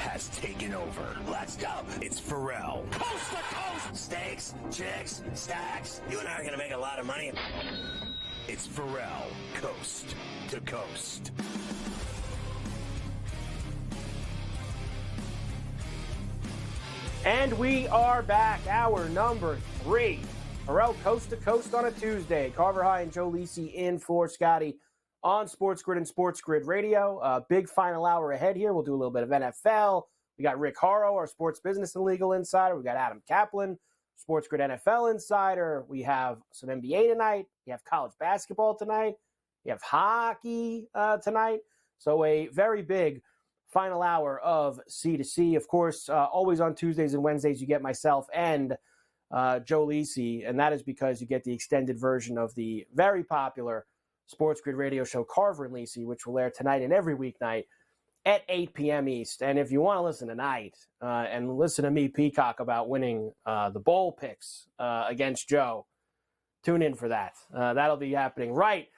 has taken over. Let's go. It's Ferrall. Coast to coast. Steaks, chicks, stacks. You and I are going to make a lot of money. It's Ferrall, coast to coast. And we are back, hour number 3. Ferrall, coast to coast on a Tuesday. Carver High and Joe Lisi in for Scotty on SportsGrid and SportsGrid Radio. Big final hour ahead here. We'll do a little bit of NFL. We got Rick Haro, our sports business and legal insider. We got Adam Kaplan, SportsGrid NFL insider. We have some NBA tonight. We have college basketball tonight. We have hockey tonight. So a very big final hour of C2C. Of course, always on Tuesdays and Wednesdays, you get myself and Joe Lisi, and that is because you get the extended version of the very popular SportsGrid radio show Carver and Lisi, which will air tonight and every weeknight at 8 p.m. East. And if you want to listen tonight and listen to me peacock about winning the bowl picks against Joe, tune in for that. That'll be happening right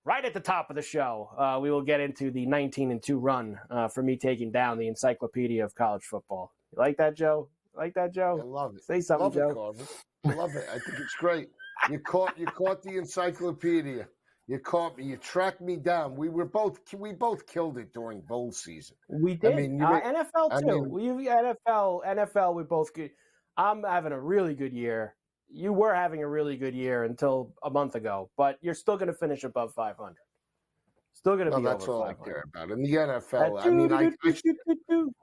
at the top of the show. We will get into the 19-2 run for me taking down the encyclopedia of college football. You like that, Joe? I love it. Say something, love Joe. It, Carver. I love it. I think it's great. You caught the encyclopedia. You caught me. You tracked me down. We both killed it during bowl season. We did. I mean, NFL too. NFL. We both good. I'm having a really good year. You were having a really good year until a month ago, but you're still going to finish above 500. Still going to be that's over all 500. I care about. In the NFL,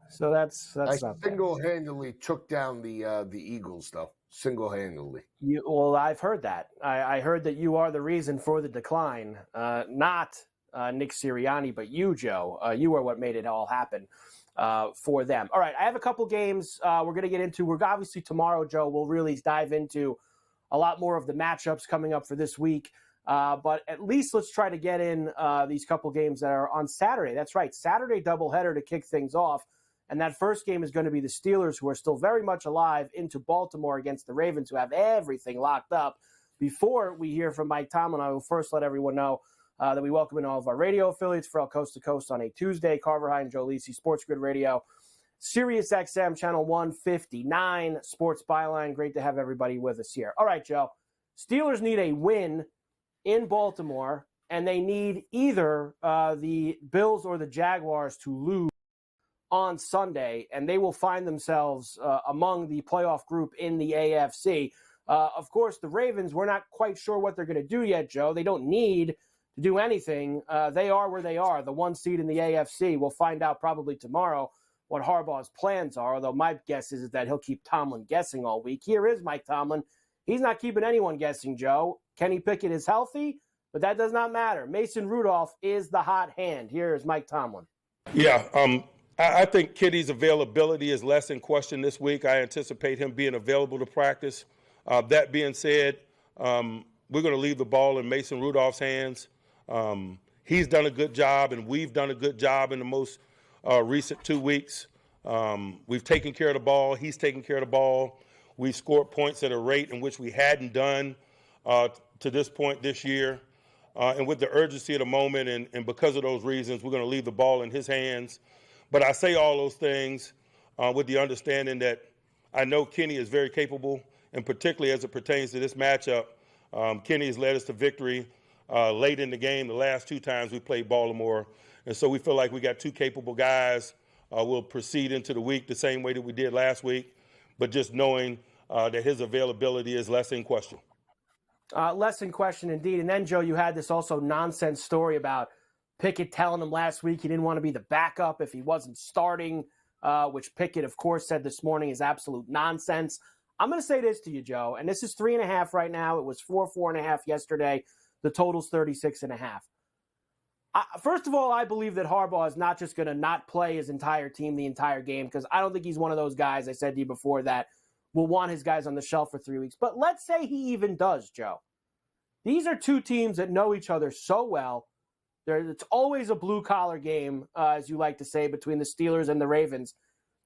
so that's I not single-handedly took down the Eagles, though. Single-handedly. Well, I've heard that. I heard that you are the reason for the decline, not Nick Sirianni, but you, Joe. You are what made it all happen for them. All right, I have a couple games we're going to get into. We're obviously tomorrow, Joe, we'll really dive into a lot more of the matchups coming up for this week. But at least let's try to get in these couple games that are on Saturday. That's right, Saturday doubleheader to kick things off. And that first game is going to be the Steelers, who are still very much alive, into Baltimore against the Ravens, who have everything locked up. Before we hear from Mike Tomlin, I will first let everyone know that we welcome in all of our radio affiliates for Coast to Coast on a Tuesday. Carver High and Joe Lisi, SportsGrid Radio, Sirius XM, Channel 159, Sports Byline. Great to have everybody with us here. All right, Joe. Steelers need a win in Baltimore, and they need either the Bills or the Jaguars to lose on Sunday, and they will find themselves among the playoff group in the AFC. Of course, the Ravens, we're not quite sure what they're going to do yet, Joe. They don't need to do anything. They are where they are, the 1 seed in the AFC. We'll find out probably tomorrow what Harbaugh's plans are, although my guess is that he'll keep Tomlin guessing all week. Here is Mike Tomlin. He's not keeping anyone guessing, Joe. Kenny Pickett is healthy, but that does not matter. Mason Rudolph is the hot hand. Here is Mike Tomlin. Yeah, I think Kitty's availability is less in question this week. I anticipate him being available to practice. That being said, we're going to leave the ball in Mason Rudolph's hands. He's done a good job, and we've done a good job in the most recent 2 weeks. We've taken care of the ball. He's taken care of the ball. We've scored points at a rate in which we hadn't done to this point this year. And with the urgency of the moment and because of those reasons, we're going to leave the ball in his hands. But I say all those things with the understanding that I know Kenny is very capable, and particularly as it pertains to this matchup, Kenny has led us to victory late in the game the last 2 times we played Baltimore. And so we feel like we got 2 capable guys. We'll proceed into the week the same way that we did last week, but just knowing that his availability is less in question. Less in question indeed. And then, Joe, you had this also nonsense story about Pickett telling him last week he didn't want to be the backup if he wasn't starting, which Pickett, of course, said this morning is absolute nonsense. I'm going to say this to you, Joe, and this is 3.5 right now. It was 4.5 yesterday. The total's 36.5. First of all, I believe that Harbaugh is not just going to not play his entire team the entire game, because I don't think he's one of those guys, I said to you before, that will want his guys on the shelf for 3 weeks. But let's say he even does, Joe. These are 2 teams that know each other so well. It's always a blue-collar game, as you like to say, between the Steelers and the Ravens.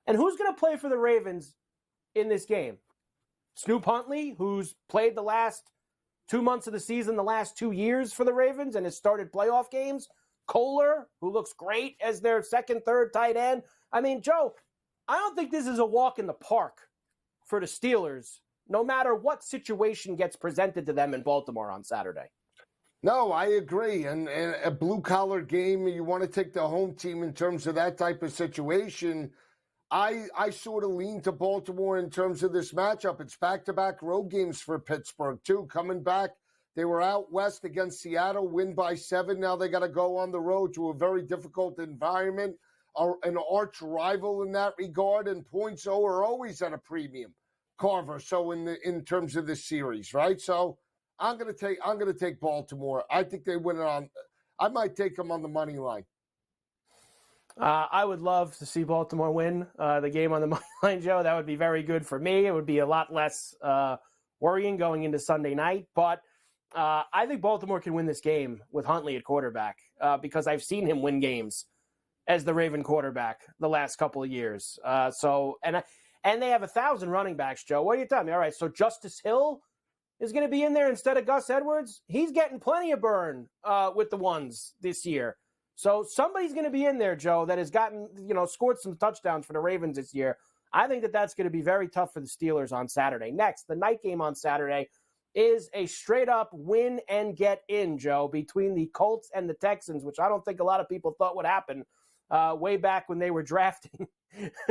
And who's going to play for the Ravens in this game? Snoop Huntley, who's played the last 2 months of the season, the last 2 years for the Ravens, and has started playoff games. Kohler, who looks great as their second, third tight end. I mean, Joe, I don't think this is a walk in the park for the Steelers, no matter what situation gets presented to them in Baltimore on Saturday. No, I agree. And a blue-collar game, you want to take the home team in terms of that type of situation. I sort of lean to Baltimore in terms of this matchup. It's back-to-back road games for Pittsburgh, too. Coming back, they were out west against Seattle, win by 7. Now they got to go on the road to a very difficult environment, an arch rival in that regard, and points are always at a premium, Carver. So in terms of this series, right? So I'm gonna take Baltimore. I think they win it on. I might take them on the money line. I would love to see Baltimore win the game on the money line, Joe. That would be very good for me. It would be a lot less worrying going into Sunday night. But I think Baltimore can win this game with Huntley at quarterback because I've seen him win games as the Raven quarterback the last couple of years. And they have 1,000 running backs, Joe. What are you telling me? All right, so Justice Hill is going to be in there instead of Gus Edwards. He's getting plenty of burn with the ones this year. So somebody's going to be in there, Joe, that has gotten, scored some touchdowns for the Ravens this year. I think that's going to be very tough for the Steelers on Saturday. Next, the night game on Saturday is a straight-up win and get in, Joe, between the Colts and the Texans, which I don't think a lot of people thought would happen way back when they were drafting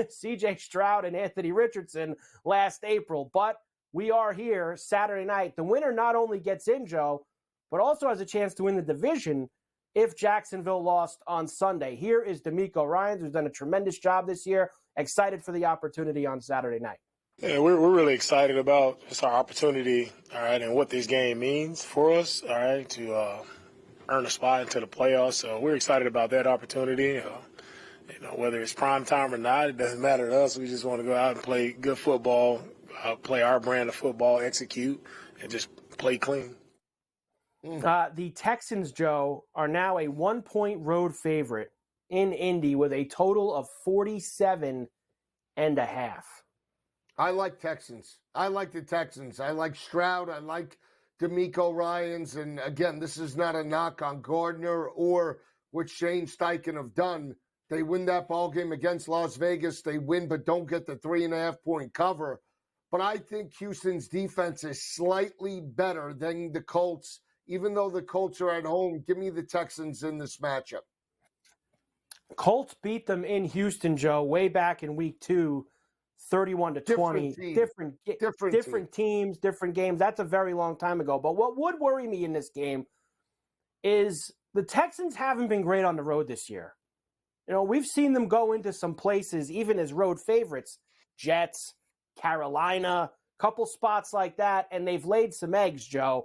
C.J. Stroud and Anthony Richardson last April. But we are here Saturday night. The winner not only gets in, Joe, but also has a chance to win the division if Jacksonville lost on Sunday. Here is D'Amico Ryans, who's done a tremendous job this year. Excited for the opportunity on Saturday night. Yeah, we're really excited about just our opportunity, all right, and what this game means for us, all right, to earn a spot into the playoffs. So we're excited about that opportunity. Whether it's prime time or not, it doesn't matter to us. We just want to go out and play good football, play our brand of football, execute, and just play clean. The Texans, Joe, are now a 1-point road favorite in Indy with a total of 47.5. I like Texans. I like the Texans. I like Stroud. I like D'Amico Ryans. And again, this is not a knock on Gardner or what Shane Steichen have done. They win that ball game against Las Vegas. They win, but don't get the 3.5-point cover. But I think Houston's defense is slightly better than the Colts. Even though the Colts are at home, give me the Texans in this matchup. Colts beat them in Houston, Joe, way back in week 2, 31-20. Different teams, different games. That's a very long time ago. But what would worry me in this game is the Texans haven't been great on the road this year. We've seen them go into some places, even as road favorites, Jets, Carolina, couple spots like that, and they've laid some eggs, Joe.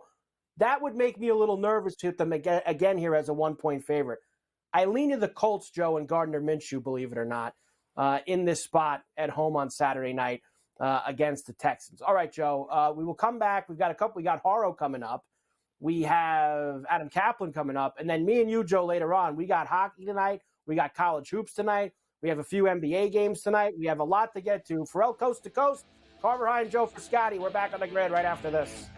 That would make me a little nervous to hit them again here as a 1-point favorite. I lean to the Colts, Joe, and Gardner Minshew, believe it or not, in this spot at home on Saturday night against the Texans. All right, Joe, we will come back. We got Haro coming up. We have Adam Kaplan coming up. And then me and you, Joe, later on. We got hockey tonight. We got college hoops tonight. We have a few NBA games tonight. We have a lot to get to. Ferrall, Coast to Coast. Carver High and Joe for Scotty. We're back on the grid right after this.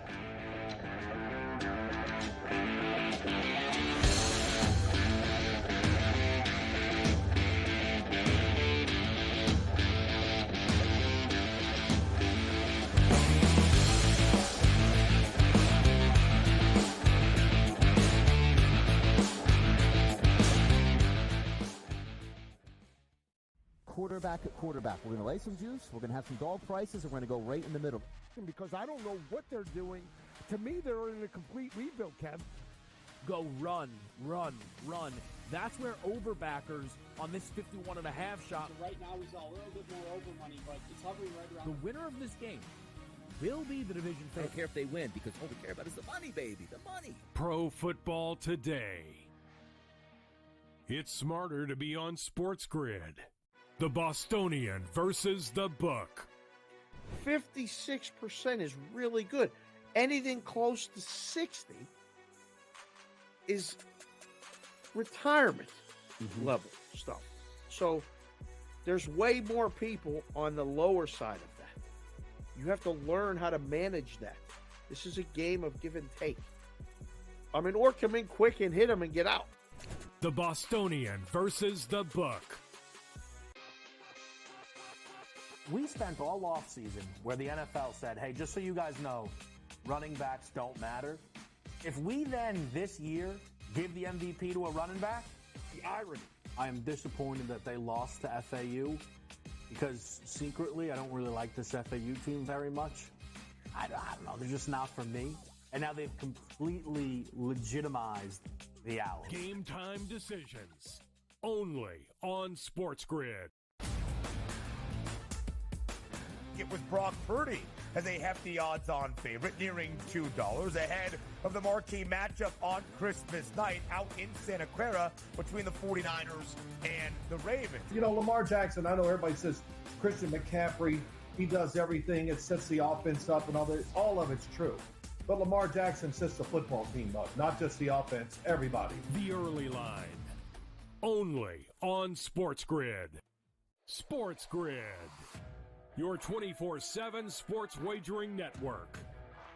Quarterback. We're going to lay some juice. We're going to have some dog prices, and we're going to go right in the middle. Because I don't know what they're doing. To me, they're in a complete rebuild, Kev. Go run. That's where overbackers on this 51.5 shot. So right now, we saw a little bit more over money, but it's hovering right around. The winner of this game will be the division favorite. I don't care if they win, because all we care about is the money, baby. The money. Pro Football Today. It's smarter to be on SportsGrid. The Bostonian versus the Book. 56% is really good. Anything close to 60 is retirement level stuff. So there's way more people on the lower side of that. You have to learn how to manage that. This is a game of give and take. Or come in quick and hit them and get out. The Bostonian versus the Book. we spent all offseason where the NFL said, hey, just so you guys know, running backs don't matter. If we then this year give the MVP to a running back, the irony. I am disappointed that they lost to FAU because secretly I don't really like this FAU team very much. I don't know. They're just not for me. And now they've completely legitimized the Owls. Game time decisions. Only on SportsGrid. It was Brock Purdy as a hefty odds-on favorite, nearing $2 ahead of the marquee matchup on Christmas night out in Santa Clara between the 49ers and the Ravens. You know, Lamar Jackson, I know everybody says Christian McCaffrey, he does everything. It sets the offense up and all of it's true. But Lamar Jackson sets the football team up, not just the offense, everybody. The early line. Only on SportsGrid. SportsGrid. Your 24/7 sports wagering network.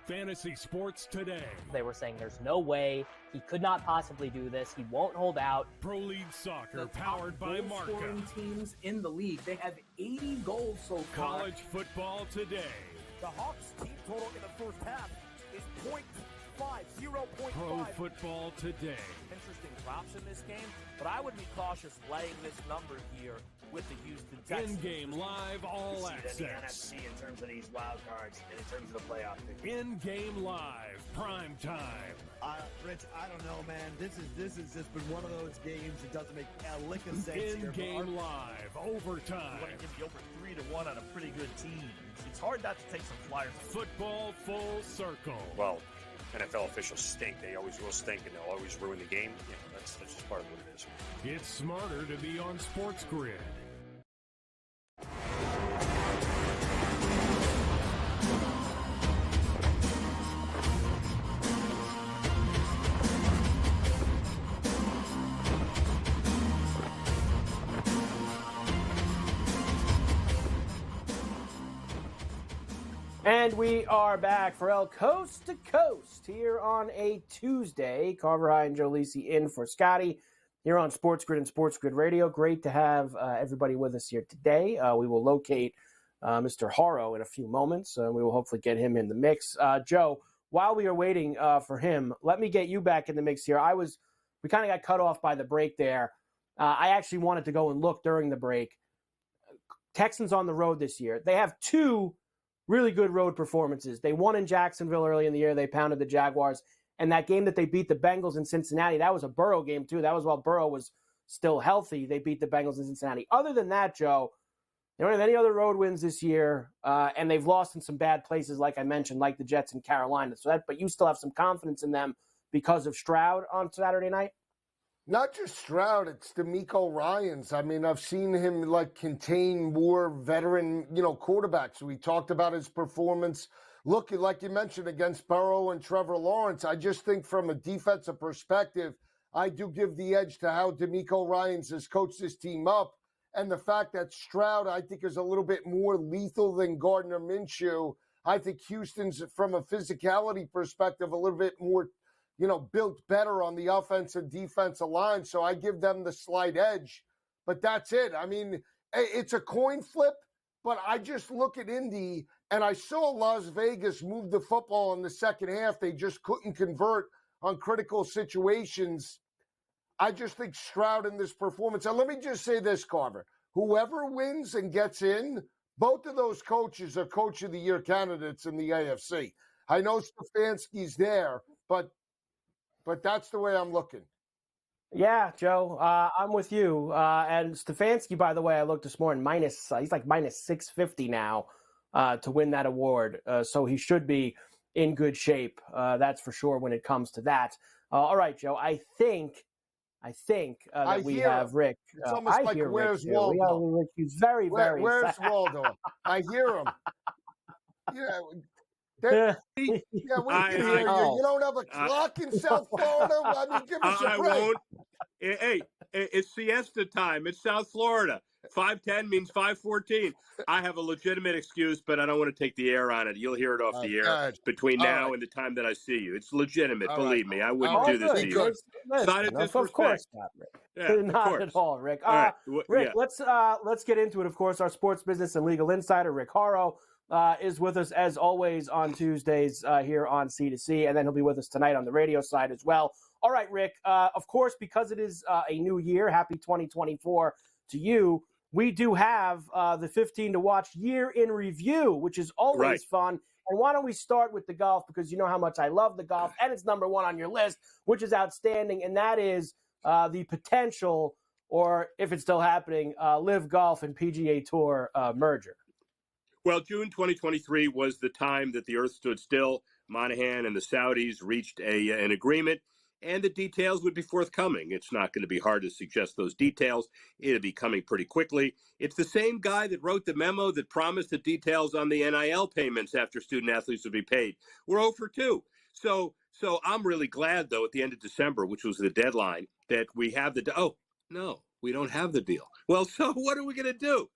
Fantasy sports today. They were saying there's no way he could not possibly do this. He won't hold out. Pro League Soccer powered by Marca. Scoring teams in the league. They have 80 goals so far. College football today. The Hawks team total in the first half is 0.5. Pro football today. Interesting props in this game, but I would be cautious laying this number here with the Houston Texans. In-game live all access. The NFC in terms of these wild cards and in terms of the playoff picture. In-game live, prime time. Rich, I don't know, man. This has just been one of those games that doesn't make a lick of sense. In-game live, overtime. I want to give you over 3-1 on a pretty good team. It's hard not to take some flyers. Football full circle. Well, NFL officials stink. They always will stink, and they'll always ruin the game. You know, that's just part of what it is. It's smarter to be on SportsGrid. And we are back for El Coast to Coast here on a Tuesday. Carver High and Joe Lisi in for Scotty here on SportsGrid and SportsGrid Radio. Great to have everybody with us here today. We will locate Mr. Haro in a few moments. We will hopefully get him in the mix. Joe, while we are waiting for him, let me get you back in the mix here. We kind of got cut off by the break there. I actually wanted to go and look during the break. Texans on the road this year. They have two really good road performances. They won in Jacksonville early in the year. They pounded the Jaguars. And that game that they beat the Bengals in Cincinnati, that was a Burrow game too. That was while Burrow was still healthy. They beat the Bengals in Cincinnati. Other than that, Joe, they don't have any other road wins this year. And they've lost in some bad places, like I mentioned, like the Jets in Carolina. But you still have some confidence in them because of Stroud on Saturday night? Not just Stroud, it's DeMeco Ryans. I mean, I've seen him contain more veteran, quarterbacks. We talked about his performance. Look, like you mentioned, against Burrow and Trevor Lawrence. I just think from a defensive perspective, I do give the edge to how DeMeco Ryans has coached this team up. And the fact that Stroud, I think, is a little bit more lethal than Gardner Minshew. I think Houston's, from a physicality perspective, a little bit more built better on the offensive and defensive line. So I give them the slight edge. But that's it. I mean, it's a coin flip, but I just look at Indy, and I saw Las Vegas move the football in the second half. They just couldn't convert on critical situations. I just think Stroud in this performance. And let me just say this, Carver. Whoever wins and gets in, both of those coaches are Coach of the Year candidates in the AFC. I know Stefanski's there, but that's the way I'm looking. Yeah, Joe, I'm with you. And Stefanski, by the way, I looked this morning, he's like minus 650 now to win that award. So he should be in good shape. That's for sure when it comes to that. All right, Joe, I think that we have Rick. It's almost like, where's Waldo? Rick, he's very, very where's Waldo? I hear him. Yeah, we can hear you. You don't have a clock in South Florida? I mean, give us a break. I won't. Hey, it's siesta time. It's South Florida. 5'10" means 5'14". I have a legitimate excuse, but I don't want to take the air on it. You'll hear it off the air between now and the time that I see you. It's legitimate. Believe me. I wouldn't do this to you. It's not a disrespect. Of course not, Rick. Yeah, not at all, Rick. Rick, let's get into it. Of course, our sports business and legal insider, Rick Horrow, is with us as always on Tuesdays here on C2C, and then he'll be with us tonight on the radio side as well. All right, Rick. Of course, because it is a new year, happy 2024 to you. We do have the 15 to watch year in review, which is always fun. And why don't we start with the golf, because you know how much I love the golf, and it's number one on your list, which is outstanding, and that is the potential, or if it's still happening, Live Golf and PGA Tour merger. Well, June 2023 was the time that the earth stood still. Monahan and the Saudis reached an agreement, and the details would be forthcoming. It's not going to be hard to suggest those details. It'll be coming pretty quickly. It's the same guy that wrote the memo that promised the details on the NIL payments after student athletes would be paid. We're 0 for 2. So I'm really glad, though, at the end of December, which was the deadline, that we have no, we don't have the deal. Well, so what are we going to do?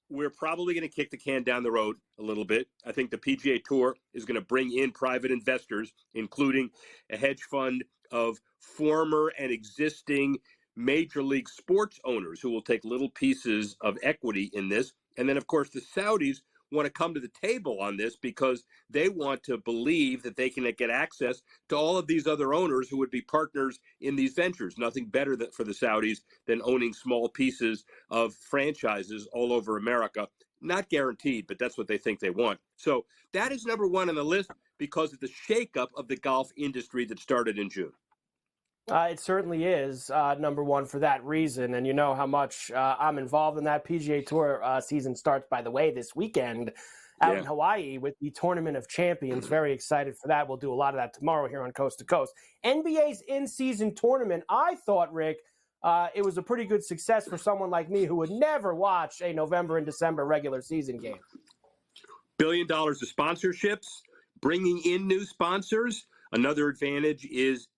We're probably going to kick the can down the road a little bit. I think the PGA Tour is going to bring in private investors, including a hedge fund of former and existing major league sports owners who will take little pieces of equity in this. And then, of course, the Saudis want to come to the table on this because they want to believe that they can get access to all of these other owners who would be partners in these ventures. Nothing better for the Saudis than owning small pieces of franchises all over America. Not guaranteed, but that's what they think they want. So that is number one on the list because of the shakeup of the golf industry that started in June. It certainly is number one for that reason. And you know how much I'm involved in that. PGA Tour season starts, by the way, this weekend out in Hawaii with the Tournament of Champions. Very excited for that. We'll do a lot of that tomorrow here on Coast to Coast. NBA's in-season tournament, I thought, Rick, it was a pretty good success for someone like me who would never watch a November and December regular season game. $1 billion of sponsorships, bringing in new sponsors. Another advantage is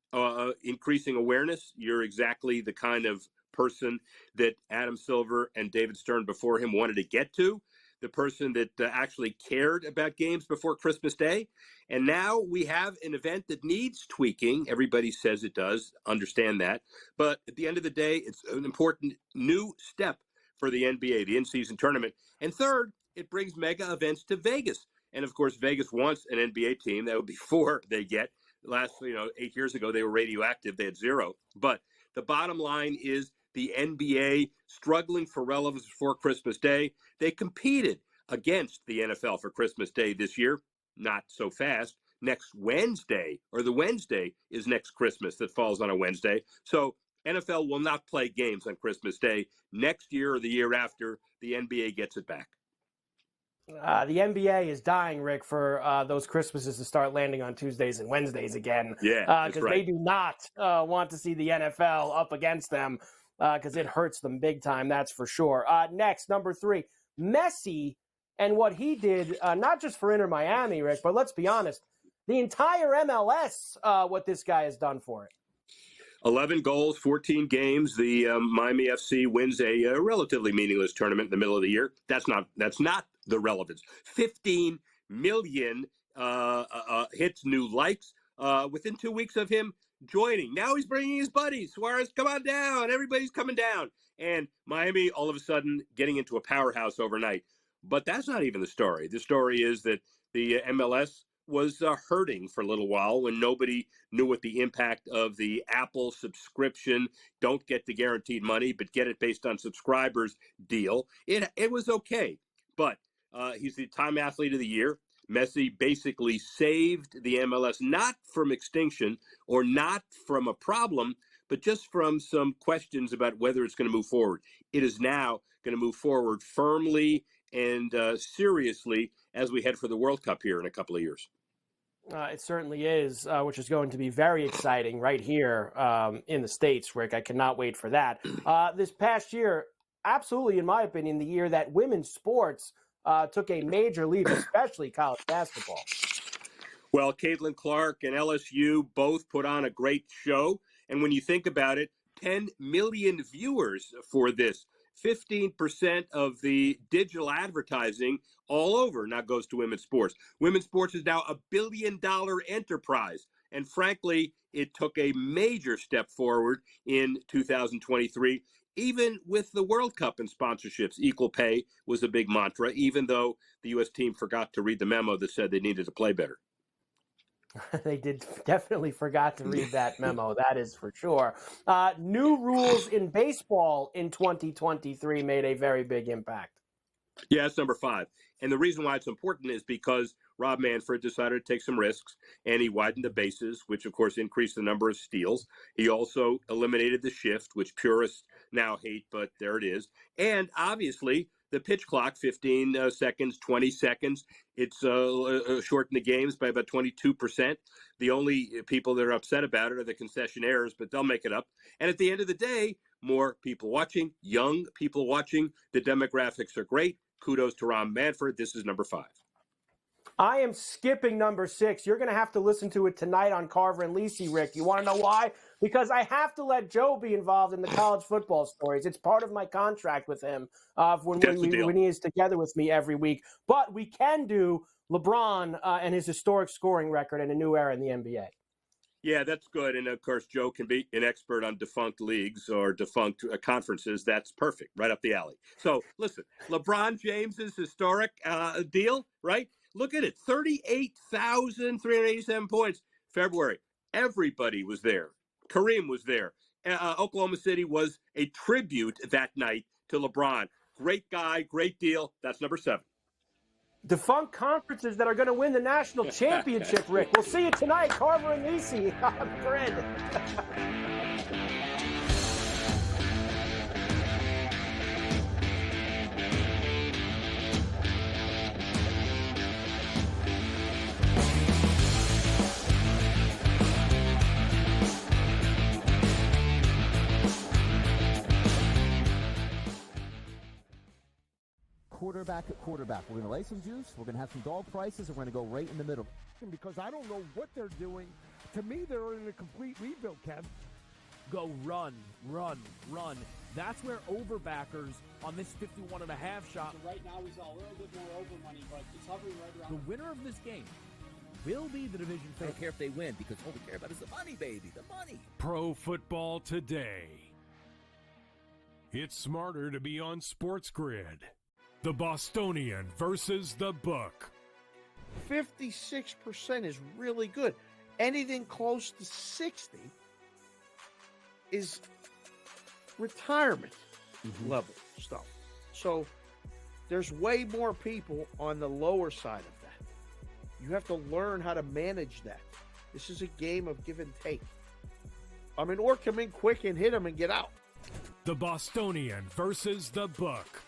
increasing awareness. You're exactly the kind of person that Adam Silver and David Stern before him wanted to get to, the person that actually cared about games before Christmas Day. And now we have an event that needs tweaking. Everybody says it does, understand that. But at the end of the day, it's an important new step for the NBA, the in-season tournament. And third, it brings mega events to Vegas. And of course, Vegas wants an NBA team. That would be 4 they get. Last, 8 years ago, they were radioactive. They had 0. But the bottom line is the NBA struggling for relevance before Christmas Day. They competed against the NFL for Christmas Day this year. Not so fast. Next Wednesday, or the Wednesday, is next Christmas that falls on a Wednesday. So NFL will not play games on Christmas Day. Next year or the year after, the NBA gets it back. The NBA is dying, Rick, for those Christmases to start landing on Tuesdays and Wednesdays again. Yeah, because they do not want to see the NFL up against them because it hurts them big time, that's for sure. Next, number 3, Messi and what he did, not just for Inter Miami, Rick, but let's be honest, the entire MLS, what this guy has done for it. 11 goals, 14 games. The Miami FC wins a relatively meaningless tournament in the middle of the year. That's not the relevance. 15 million hits, new likes within 2 weeks of him joining. Now he's bringing his buddies. Suarez, come on down. Everybody's coming down. And Miami, all of a sudden, getting into a powerhouse overnight. But that's not even the story. The story is that the MLS was hurting for a little while when nobody knew what the impact of the Apple subscription, don't get the guaranteed money, but get it based on subscribers deal. It was okay. But he's the Time Athlete of the Year. Messi basically saved the MLS, not from extinction or not from a problem, but just from some questions about whether it's going to move forward. It is now going to move forward firmly and seriously as we head for the World Cup here in a couple of years. It certainly is, which is going to be very exciting right here in the States, Rick. I cannot wait for that. This past year, absolutely, in my opinion, the year that women's sports took a major leap, especially college basketball. Well, Caitlin Clark and LSU both put on a great show. And when you think about it, 10 million viewers for this. 15% of the digital advertising all over now goes to women's sports. Women's sports is now $1 billion enterprise. And frankly, it took a major step forward in 2023. Even with the World Cup and sponsorships, equal pay was a big mantra, even though the U.S. team forgot to read the memo that said they needed to play better. They definitely forgot to read that memo. That is for sure. New rules in baseball in 2023 made a very big impact. Yeah, it's number 5. And the reason why it's important is because Rob Manfred decided to take some risks, and he widened the bases, which, of course, increased the number of steals. He also eliminated the shift, which purists now hate, but there it is. And obviously, the pitch clock, 15 seconds, 20 seconds, it's shortened the games by about 22%. The only people that are upset about it are the concessionaires, but they'll make it up. And at the end of the day, more people watching, young people watching. The demographics are great. Kudos to Rob Manfred. This is number 5. I am skipping number 6. You're going to have to listen to it tonight on Carver and Lisi, Rick. You want to know why? Because I have to let Joe be involved in the college football stories. It's part of my contract with him when he is together with me every week. But we can do LeBron and his historic scoring record in a new era in the NBA. Yeah, that's good. And, of course, Joe can be an expert on defunct leagues or defunct conferences. That's perfect, right up the alley. So, listen, LeBron James's historic deal, right? Look at it, 38,387 points. February, everybody was there. Kareem was there. Oklahoma City was a tribute that night to LeBron. Great guy, great deal. That's number 7. Defunct conferences that are going to win the national championship, Rick. We'll see you tonight, Carver and Lisi on Grid. Quarterback at quarterback. We're going to lay some juice. We're going to have some dog prices, and we're going to go right in the middle. Because I don't know what they're doing. To me, they're in a complete rebuild, Kev. Go run, run, run. That's where overbackers on this 51.5 shot. So right now, he's a little bit more over money, but it's hovering right around. The winner of this game will be the division favorite. I don't care if they win, because all we care about is the money, baby, the money. Pro Football Today. It's smarter to be on SportsGrid. The Bostonian versus the book. 56% is really good. Anything close to 60 is retirement level stuff. So there's way more people on the lower side of that. You have to learn how to manage that. This is a game of give and take. I mean, or come in quick and hit them and get out. The Bostonian versus the book.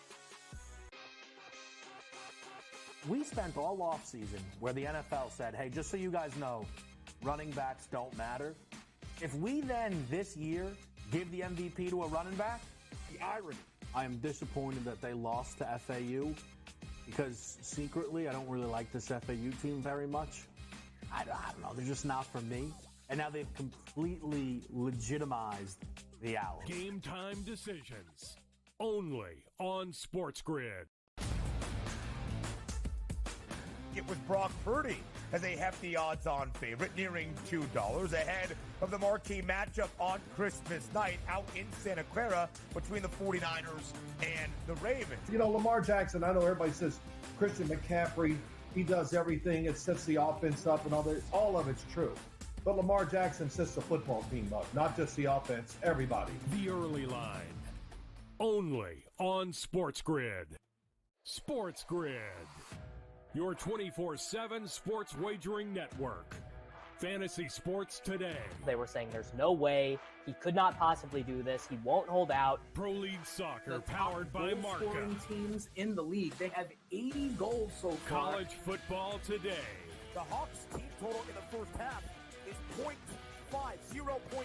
We spent all offseason where the NFL said, hey, just so you guys know, running backs don't matter. If we then this year give the MVP to a running back, the irony. I am disappointed that they lost to FAU because secretly I don't really like this FAU team very much. I don't know. They're just not for me. And now they've completely legitimized the Owls. Game time decisions only on SportsGrid. It was Brock Purdy as a hefty odds-on favorite, nearing $2 ahead of the marquee matchup on Christmas night out in Santa Clara between the 49ers and the Ravens. You know, Lamar Jackson, I know everybody says Christian McCaffrey, he does everything. It sets the offense up and all of it's true. But Lamar Jackson sets the football team up, not just the offense, everybody. The early line, only on SportsGrid. SportsGrid, your 24/7 sports wagering network. Fantasy sports today. They were saying there's no way he could not possibly do this. He won't hold out. Pro League Soccer powered by Marca. Scoring teams in the league. They have 80 goals so far. College football today. The Hawks team total in the first half is 0.5.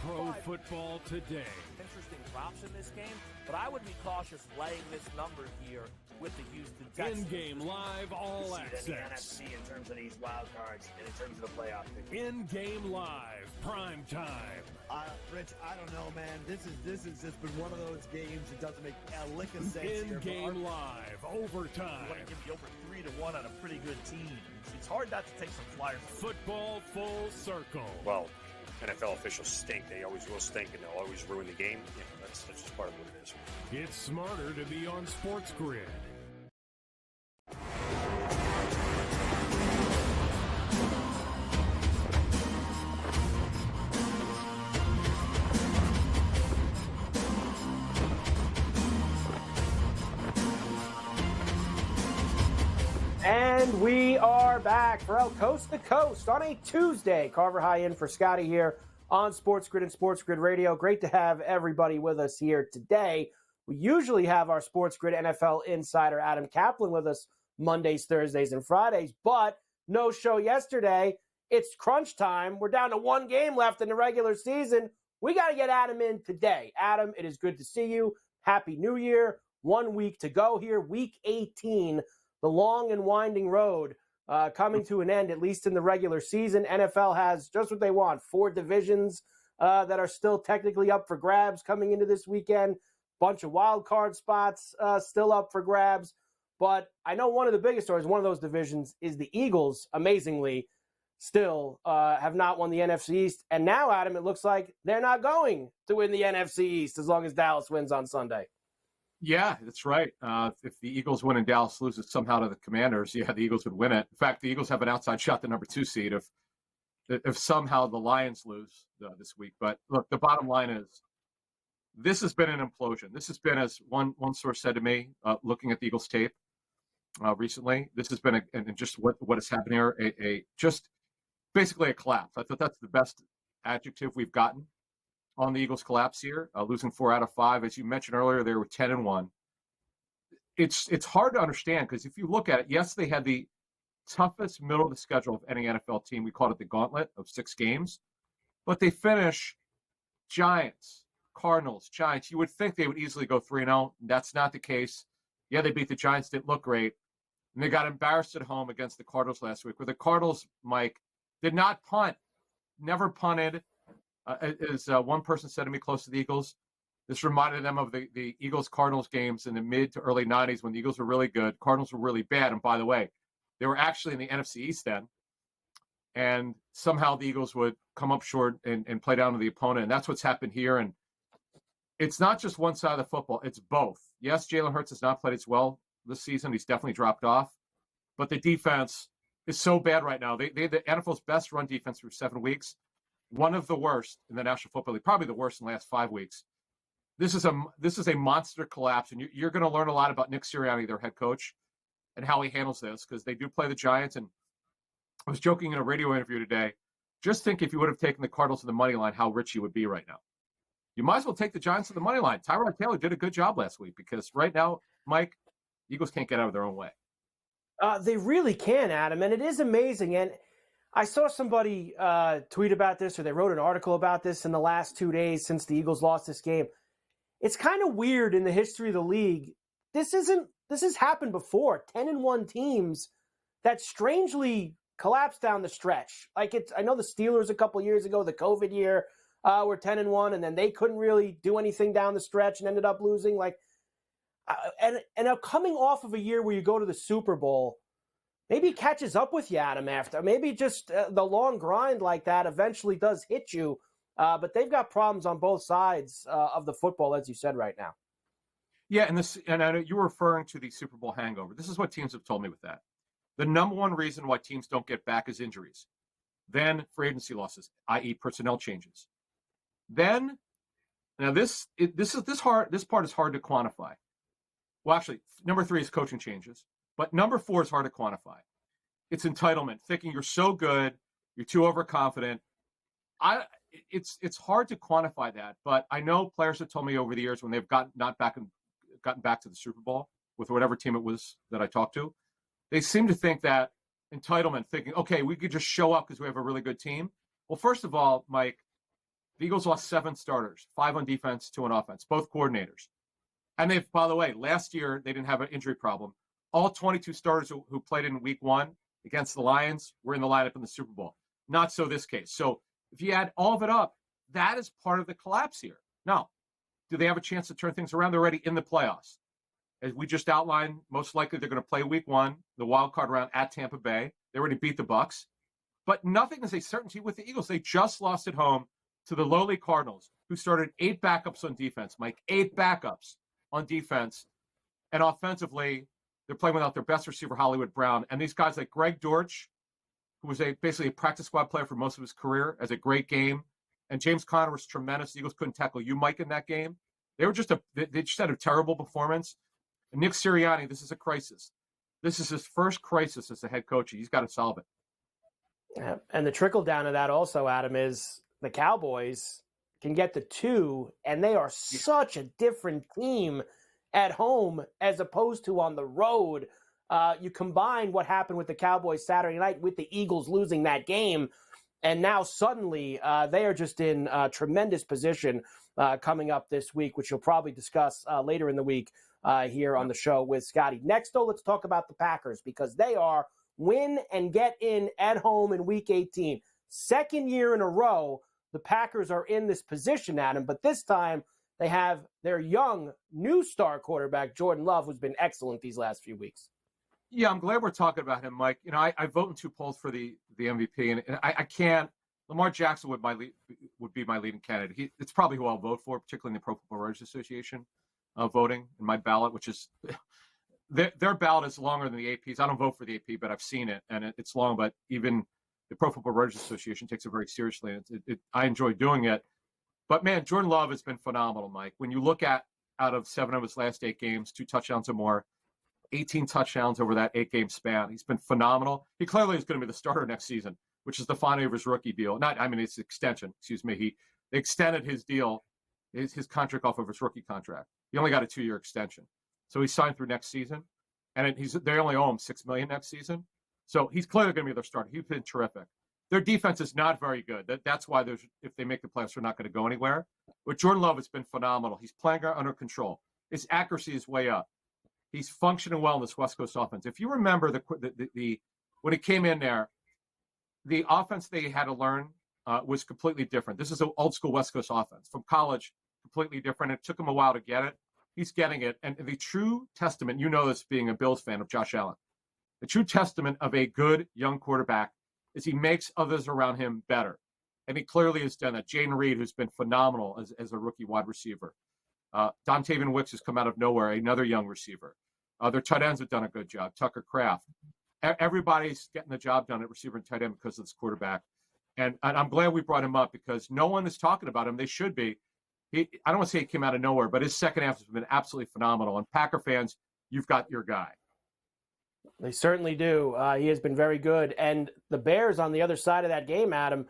Pro football today. Interesting props in this game, but I would be cautious laying this number here with the Houston In-game live all access. The NFC in terms of these wild cards and in terms of the playoff picture. In-game live, prime time. Rich, I don't know, man. This has just been one of those games that doesn't make a lick of sense. In-game live, overtime. You want to give the over 3-1 on a pretty good team. It's hard not to take some flyers. Football full circle. Well, NFL officials stink. They always will stink, and they'll always ruin the game. You know, that's just part of what it is. It's smarter to be on SportsGrid. And we are back for El Coast to Coast on a Tuesday. Carver High in for Scotty here on SportsGrid and SportsGrid Radio. Great to have everybody with us here today. We usually have our SportsGrid NFL insider Adam Kaplan with us Mondays, Thursdays, and Fridays, but no show yesterday. It's crunch time. We're down to one game left in the regular season. We got to get Adam in today. Adam, it is good to see you. Happy New Year. 1 week to go here. Week 18, the long and winding road coming to an end, at least in the regular season. NFL has just what they want. 4 divisions that are still technically up for grabs coming into this weekend. Bunch of wild card spots still up for grabs. But I know one of the biggest stories, one of those divisions, is the Eagles, amazingly, still have not won the NFC East. And now, Adam, it looks like they're not going to win the NFC East as long as Dallas wins on Sunday. Yeah, that's right. If the Eagles win and Dallas loses somehow to the Commanders, the Eagles would win it. In fact, the Eagles have an outside shot, the number 2 seed, if somehow the Lions lose this week. But look, the bottom line is this has been an implosion. This has been, as one source said to me, looking at the Eagles tape recently, this has been, and just what has happened here, a just basically a collapse. I thought that's the best adjective we've gotten on the Eagles' collapse here, losing 4 out of 5. As you mentioned earlier, they were 10-1. It's hard to understand because if you look at it, yes, they had the toughest middle of the schedule of any NFL team. We called it the gauntlet of 6 games, but they finish Giants, Cardinals, Giants. You would think they would easily go 3-0. That's not the case. Yeah, they beat the Giants, didn't look great, and they got embarrassed at home against the Cardinals last week, where the Cardinals, Mike, did not punt, never punted. As one person said to me close to the Eagles, this reminded them of the Eagles-Cardinals games in the mid to early 90s when the Eagles were really good, Cardinals were really bad. And by the way, they were actually in the NFC East then. And somehow the Eagles would come up short and play down to the opponent. And that's what's happened here. And it's not just one side of the football, it's both. Yes, Jalen Hurts has not played as well this season. He's definitely dropped off. But the defense is so bad right now. They the NFL's best run defense through 7 weeks. One of the worst in the National Football League, probably the worst in the last 5 weeks. This is a monster collapse, and you're going to learn a lot about Nick Sirianni, their head coach, and how he handles this, because they do play the Giants. And I was joking in a radio interview today, just think if you would have taken the Cardinals to the money line, how rich you would be right now. You might as well take the Giants to the money line. Tyrod Taylor did a good job last week, because right now, Mike, Eagles can't get out of their own way. They really can, Adam, and it is amazing. And I saw somebody tweet about this, or they wrote an article about this in the last 2 days since the Eagles lost this game. It's kind of weird in the history of the league. This has happened before. 10-1 teams that strangely collapsed down the stretch. I know the Steelers a couple years ago, the COVID year, were 10-1, and then they couldn't really do anything down the stretch and ended up losing. And coming off of a year where you go to the Super Bowl. Maybe it catches up with you, Adam, after. Maybe just the long grind like that eventually does hit you. But they've got problems on both sides of the football, as you said right now. Yeah, and I know you were referring to the Super Bowl hangover. This is what teams have told me with that. The number one reason why teams don't get back is injuries. Then free agency losses, i.e. personnel changes. Then, now this part is hard to quantify. Well, actually, number 3 is coaching changes. But number 4 is hard to quantify. It's entitlement, thinking you're so good, you're too overconfident. It's hard to quantify that, but I know players have told me over the years when they've gotten back to the Super Bowl with whatever team it was that I talked to, they seem to think that entitlement, thinking, okay, we could just show up because we have a really good team. Well, first of all, Mike, the Eagles lost 7 starters, 5 on defense, 2 on offense, both coordinators. And by the way, last year they didn't have an injury problem. all 22 starters who played in week 1 against the Lions were in the lineup in the Super Bowl. Not so this case. So if you add all of it up, that is part of the collapse here. Now, do they have a chance to turn things around? They're already in the playoffs. As we just outlined, most likely they're going to play week 1, the wild card round at Tampa Bay. They already beat the Bucs. But nothing is a certainty with the Eagles. They just lost at home to the lowly Cardinals, who started 8 backups on defense, Mike, 8 backups on defense. And offensively, they're playing without their best receiver, Hollywood Brown. And these guys like Greg Dortch, who was basically a practice squad player for most of his career, has a great game. And James Conner was tremendous. The Eagles couldn't tackle you, Mike, in that game. They just had a terrible performance. And Nick Sirianni, this is a crisis. This is his first crisis as a head coach. He's got to solve it. Yeah. And the trickle down of that also, Adam, is the Cowboys can get the 2, and they are such a different team at home as opposed to on the road. You combine what happened with the Cowboys Saturday night with the Eagles losing that game, and now suddenly they are just in tremendous position coming up this week, which you'll probably discuss later in the week here on the show with Scotty. Next, though, let's talk about the Packers, because they are win and get in at home in Week 18. Second year in a row, the Packers are in this position, Adam, but this time they have their young, new star quarterback, Jordan Love, who's been excellent these last few weeks. Yeah, I'm glad we're talking about him, Mike. You know, I vote in 2 polls for the MVP, and I can't. Lamar Jackson would be my leading candidate. It's probably who I'll vote for, particularly in the Pro Football Writers Association voting in my ballot, which is their ballot is longer than the AP's. I don't vote for the AP, but I've seen it, and it's long. But even the Pro Football Writers Association takes it very seriously, and I enjoy doing it. But man, Jordan Love has been phenomenal, Mike. When you look at out of 7 of his last 8 games, 2 touchdowns or more, 18 touchdowns over that 8-game span. He's been phenomenal. He clearly is going to be the starter next season, which is the final of his rookie deal. It's extension. Excuse me. They extended his deal, his contract off of his rookie contract. He only got a 2-year extension, so he signed through next season, and they only owe him $6 million next season. So he's clearly going to be their starter. He's been terrific. Their defense is not very good. That's why if they make the playoffs, they're not going to go anywhere. But Jordan Love has been phenomenal. He's playing under control. His accuracy is way up. He's functioning well in this West Coast offense. If you remember when he came in there, the offense they had to learn was completely different. This is an old school West Coast offense from college, completely different. It took him a while to get it. He's getting it. And the true testament, you know this being a Bills fan, of Josh Allen, the true testament of a good young quarterback is he makes others around him better. And he clearly has done that. Jaden Reed, who's been phenomenal as a rookie wide receiver. Dontavian Wicks has come out of nowhere, another young receiver. Their tight ends have done a good job. Tucker Kraft. Everybody's getting the job done at receiver and tight end because of this quarterback. And I'm glad we brought him up because no one is talking about him. They should be. I don't want to say he came out of nowhere, but his second half has been absolutely phenomenal. And Packer fans, you've got your guy. They certainly do. He has been very good. And the Bears on the other side of that game, Adam,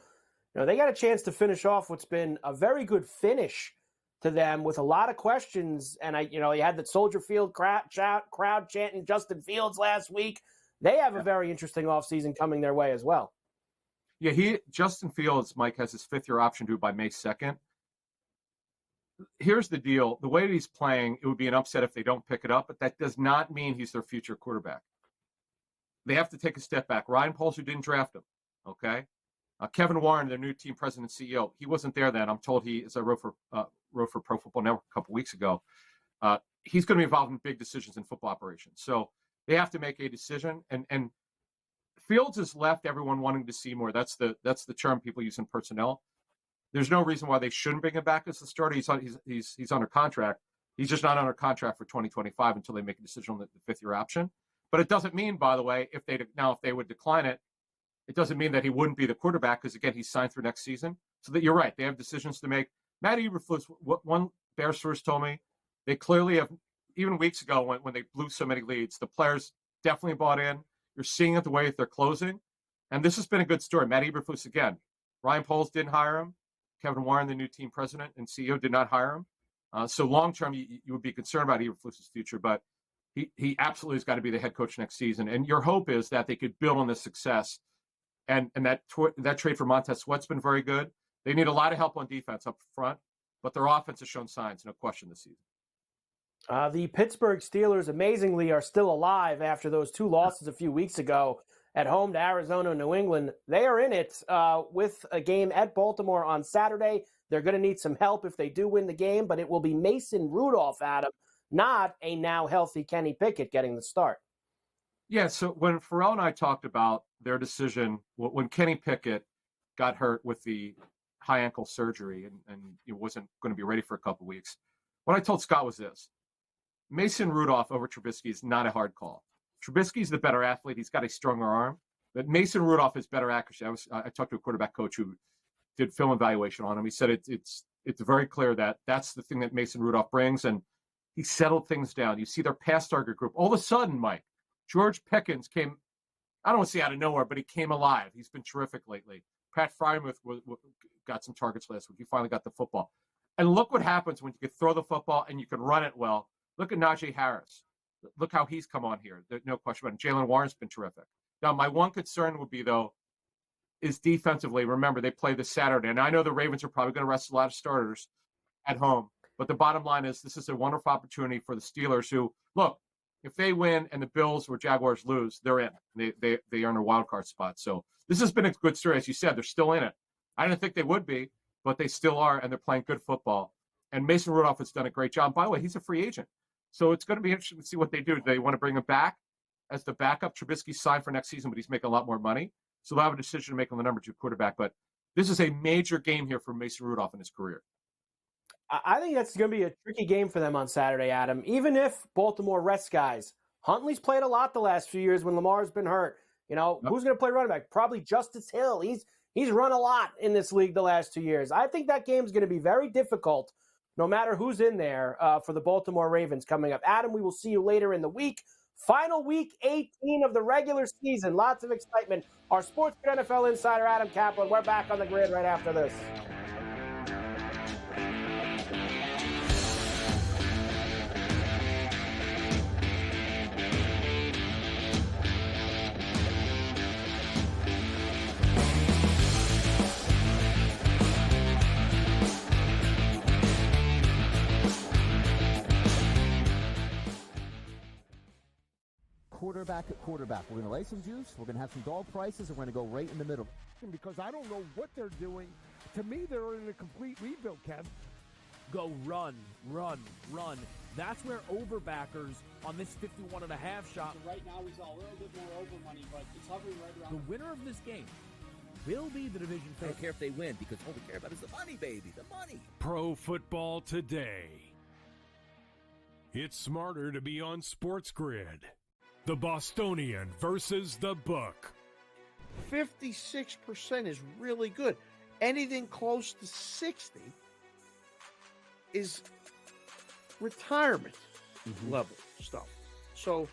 they got a chance to finish off what's been a very good finish to them with a lot of questions. And you had the Soldier Field crowd chanting Justin Fields last week. They have a very interesting offseason coming their way as well. Yeah, Justin Fields, Mike, has his 5th-year option due by May 2nd. Here's the deal. The way that he's playing, it would be an upset if they don't pick it up, but that does not mean he's their future quarterback. They have to take a step back. Ryan Poles, who didn't draft him, okay? Kevin Warren, their new team president and CEO, he wasn't there then. I'm told as I wrote for Pro Football Network a couple weeks ago, he's going to be involved in big decisions in football operations. So they have to make a decision. And Fields has left everyone wanting to see more. That's the term people use in personnel. There's no reason why they shouldn't bring him back as the starter. He's under contract. He's just not under contract for 2025 until they make a decision on the 5th-year option. But it doesn't mean, by the way, if they would decline it, it doesn't mean that he wouldn't be the quarterback because, again, he's signed through next season. So that you're right. They have decisions to make. Matt Eberflus, what one Bears source told me, they clearly have, even weeks ago when they blew so many leads, the players definitely bought in. You're seeing it the way that they're closing. And this has been a good story. Matt Eberflus, again, Ryan Poles didn't hire him. Kevin Warren, the new team president and CEO, did not hire him. So long-term, you would be concerned about Eberflus's future, but he absolutely has got to be the head coach next season. And your hope is that they could build on this success. And that trade for Montez Sweat's been very good. They need a lot of help on defense up front, but their offense has shown signs, no question, this season. The Pittsburgh Steelers, amazingly, are still alive after those two losses a few weeks ago at home to Arizona and New England. They are in it with a game at Baltimore on Saturday. They're going to need some help if they do win the game, but it will be Mason Rudolph, Adam, not a now healthy Kenny Pickett getting the start. Yeah, so when Ferrall and I talked about their decision, when Kenny Pickett got hurt with the high ankle surgery and he wasn't going to be ready for a couple of weeks, what I told Scott was this. Mason Rudolph over Trubisky is not a hard call. Trubisky's the better athlete. He's got a stronger arm. But Mason Rudolph is better accuracy. I talked to a quarterback coach who did film evaluation on him. He said it's very clear that that's the thing that Mason Rudolph brings, and he settled things down. You see their pass target group. All of a sudden, Mike, George Pickens came, I don't want to say out of nowhere, but he came alive. He's been terrific lately. Pat Freiermuth got some targets last week. He finally got the football. And look what happens when you can throw the football and you can run it well. Look at Najee Harris. Look how he's come on here. There's no question about it. Jalen Warren's been terrific. Now, my one concern would be, though, is defensively. Remember, they play this Saturday. And I know the Ravens are probably going to rest a lot of starters at home. But the bottom line is this is a wonderful opportunity for the Steelers who, look, if they win and the Bills or Jaguars lose, they're in. They earn a wild card spot. So this has been a good story. As you said, they're still in it. I didn't think they would be, but they still are, and they're playing good football. And Mason Rudolph has done a great job. By the way, he's a free agent. So it's going to be interesting to see what they do. Do they want to bring him back as the backup? Trubisky's signed for next season, but he's making a lot more money. So they'll have a decision to make on the number 2 quarterback. But this is a major game here for Mason Rudolph in his career. I think that's going to be a tricky game for them on Saturday, Adam. Even if Baltimore rests guys, Huntley's played a lot the last few years when Lamar's been hurt. You know, Who's going to play running back? Probably Justice Hill. He's run a lot in this league the last 2 years. I think that game's going to be very difficult no matter who's in there for the Baltimore Ravens coming up. Adam, we will see you later in the week. Final week 18 of the regular season. Lots of excitement. Our SportsGrid NFL insider, Adam Kaplan. We're back on the grid right after this. Quarterback at quarterback. We're going to lay some juice. We're going to have some dog prices, and we're going to go right in the middle. Because I don't know what they're doing. To me, they're in a complete rebuild, Kev. Go run, run, run. That's where overbackers on this 51.5 shot. Right now, we saw a little bit more over money, but it's hovering right around. The winner of this game will be the division I favorite. don't care if they win because all we care about is the money, baby, the money. Pro Football Today. It's smarter to be on SportsGrid. The Bostonian versus the Book. 56% is really good. Anything close to 60 is retirement level stuff. So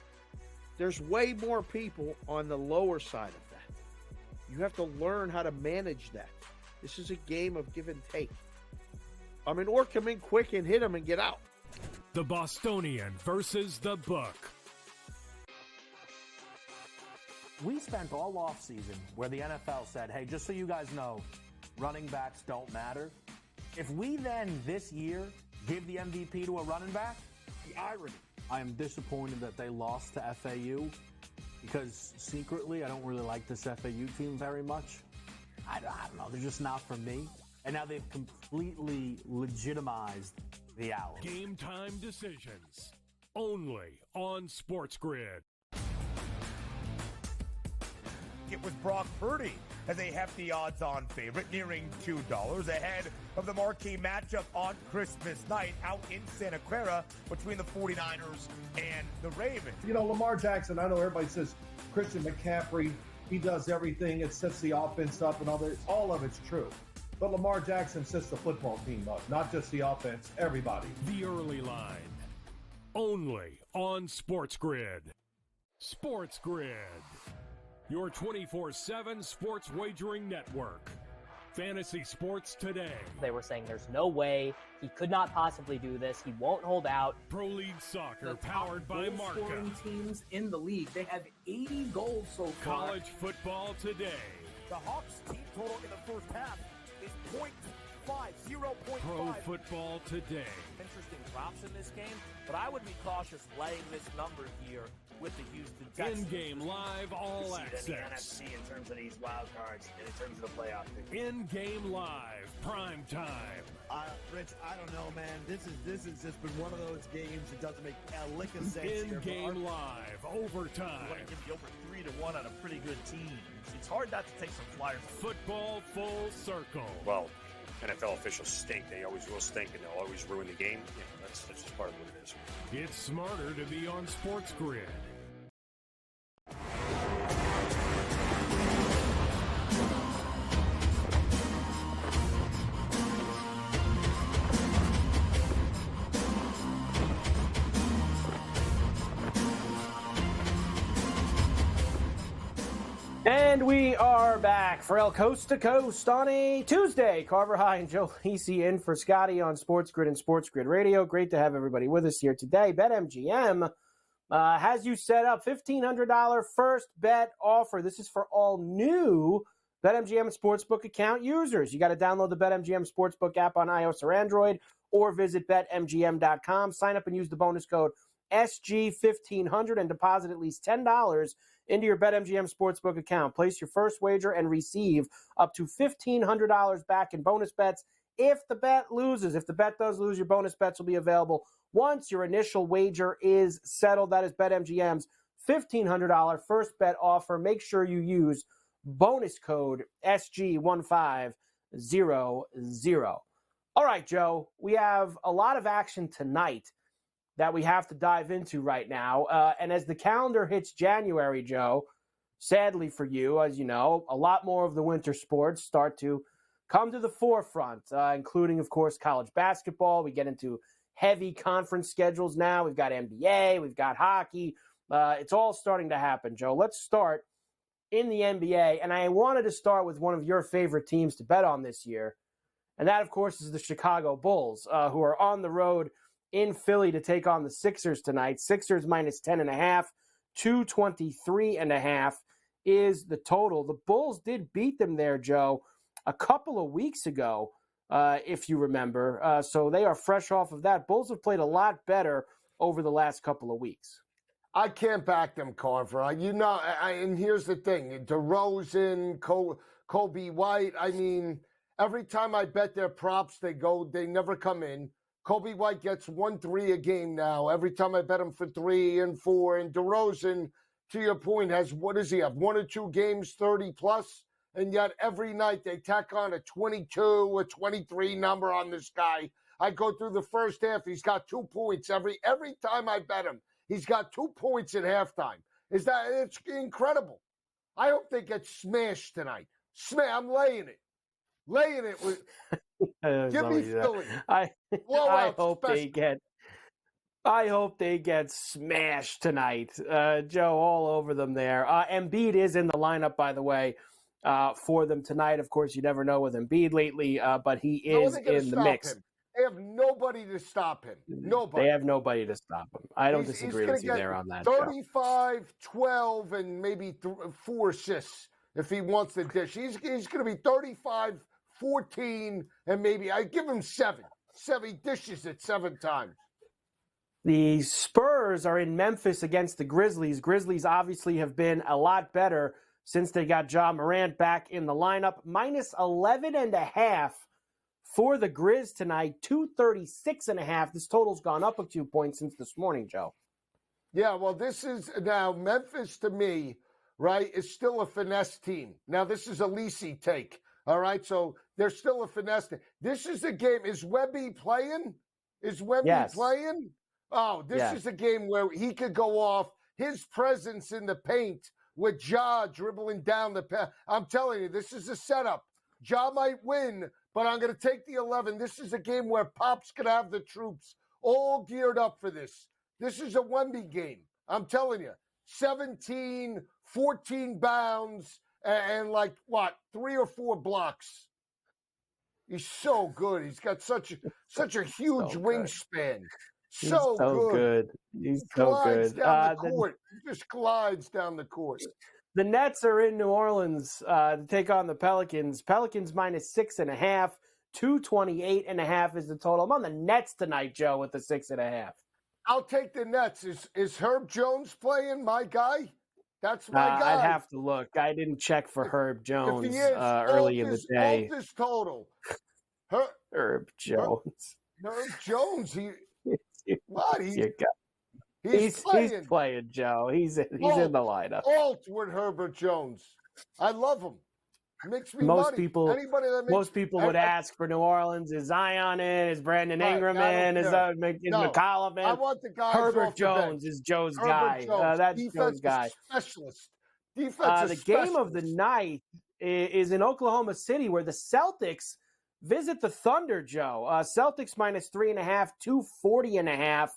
there's way more people on the lower side of that. You have to learn how to manage that. This is a game of give and take. I mean, or come in quick and hit them and get out. The Bostonian versus the Book. We spent all offseason where the NFL said, hey, just so you guys know, running backs don't matter. If we then this year give the MVP to a running back, the irony. I am disappointed that they lost to FAU because secretly I don't really like this FAU team very much. I don't know. They're just not for me. And now they've completely legitimized the Owls. Game time decisions. Only on SportsGrid. It was Brock Purdy as a hefty odds-on favorite, nearing $2 ahead of the marquee matchup on Christmas night out in Santa Clara between the 49ers and the Ravens. You know, Lamar Jackson, I know everybody says Christian McCaffrey, he does everything. It sets the offense up and all that. All of it's true. But Lamar Jackson sets the football team up, not just the offense, everybody. The early line. Only on SportsGrid. SportsGrid. Your 24/7 sports wagering network. Fantasy sports today. They were saying there's no way he could not possibly do this. He won't hold out. Pro League Soccer powered by Marca. Scoring teams in the league. They have 80 goals so far. College football today. The Hawks team total in the first half is 0.5. Pro Football Today. Interesting props in this game, but I would be cautious laying this number here with the Houston Texans. In-game live all access. The NFC in terms of these wild cards and in terms of the playoff picture. In-game live, prime time. Rich, I don't know, man. This has just been one of those games that doesn't make a lick of sense. In-game live, overtime. You want to give the over 3-1 on a pretty good team. It's hard not to take some flyers. Football full circle. Well, NFL officials stink. They always will stink, and they'll always ruin the game. That's just part of what it is. It's smarter to be on SportsGrid. And we are back for El Coast to Coast on a Tuesday. Carver High and Joe Lisi in for Scotty on SportsGrid and SportsGrid Radio. Great to have everybody with us here today. BetMGM has you set up $1,500 first bet offer. This is for all new BetMGM Sportsbook account users. You got to download the BetMGM Sportsbook app on iOS or Android or visit BetMGM.com. Sign up and use the bonus code SG1500 and deposit at least $10 into your BetMGM Sportsbook account. Place your first wager and receive up to $1,500 back in bonus bets if the bet loses. If the bet does lose, your bonus bets will be available once your initial wager is settled. That is BetMGM's $1,500 first bet offer. Make sure you use bonus code SG1500. All right, Joe, we have a lot of action tonight that we have to dive into right now. And as the calendar hits January, Joe, sadly for you, as you know, a lot more of the winter sports start to come to the forefront, including, of course, college basketball. We get into heavy conference schedules now. We've got NBA, we've got hockey. It's all starting to happen, Joe. Let's start in the NBA. And I wanted to start with one of your favorite teams to bet on this year. And that, of course, is the Chicago Bulls, who are on the road in Philly to take on the Sixers tonight. Sixers minus 10.5, 223.5 is the total. The Bulls did beat them there, Joe, a couple of weeks ago, if you remember. So they are fresh off of that. Bulls have played a lot better over the last couple of weeks. I can't back them, Carver. And here's the thing. DeRozan, Kobe White, I mean, every time I bet their props, they never come in. Kobe White gets 1-3 a game now. Every time I bet him for 3 and 4. And DeRozan, to your point, what does he have? 1 or 2 games, 30 plus? And yet every night they tack on a 22 or 23 number on this guy. I go through the first half. He's got 2 points every time I bet him. He's got 2 points at halftime. It's incredible. I hope they get smashed tonight. I'm laying it. With give me Philly. I hope they get smashed tonight. Joe, all over them there. Embiid is in the lineup, by the way, for them tonight. Of course, you never know with Embiid lately, but he is in the mix. They have nobody to stop him. Nobody. They have nobody to stop him. I don't disagree with you there on that. 35, 12, and maybe 4 assists if he wants to dish. He's going to be 35, 14, and maybe I give him 7. 7 dishes at 7 times. The Spurs are in Memphis against the Grizzlies. Grizzlies obviously have been a lot better since they got Ja Morant back in the lineup. Minus 11.5 for the Grizz tonight. 236.5. This total's gone up a few points since this morning, Joe. Yeah, well, this is now Memphis to me, right, is still a finesse team. Now, this is a Lisi take. All right, so they're still a finesse team. This is a game. Is Wemby playing? Playing? Oh, this is a game where he could go off. His presence in the paint with Ja dribbling down the path. I'm telling you, this is a setup. Ja might win, but I'm going to take the 11. This is a game where Pop's going to have the troops all geared up for this. This is a Wemby game. I'm telling you. 17, 14 bounds, and 3 or 4 blocks. He's so good. He's got such a huge wingspan. So good. He's so good. Down the court. He just glides down the court. The Nets are in New Orleans to take on the Pelicans. Pelicans minus 6.5. 228.5 is the total. I'm on the Nets tonight, Joe, with the 6.5. I'll take the Nets. Is Herb Jones playing, my guy? That's my guy. I'd have to look. I didn't check for Herb Jones if he is, early in the day. Alt is total. Herb Jones. Herb Jones. What? He's playing, Joe. He's in the lineup. Alt with Herbert Jones. I love him. Makes me Most money. people would ask for New Orleans. Is Zion in? Is Brandon Ingram in? Is McCollum in? I want the guys Herbert Jones is Joe's guy. That's Joe's guy. Specialist. The game of the night is in Oklahoma City, where the Celtics visit the Thunder, Joe. Celtics minus 3.5, 240.5.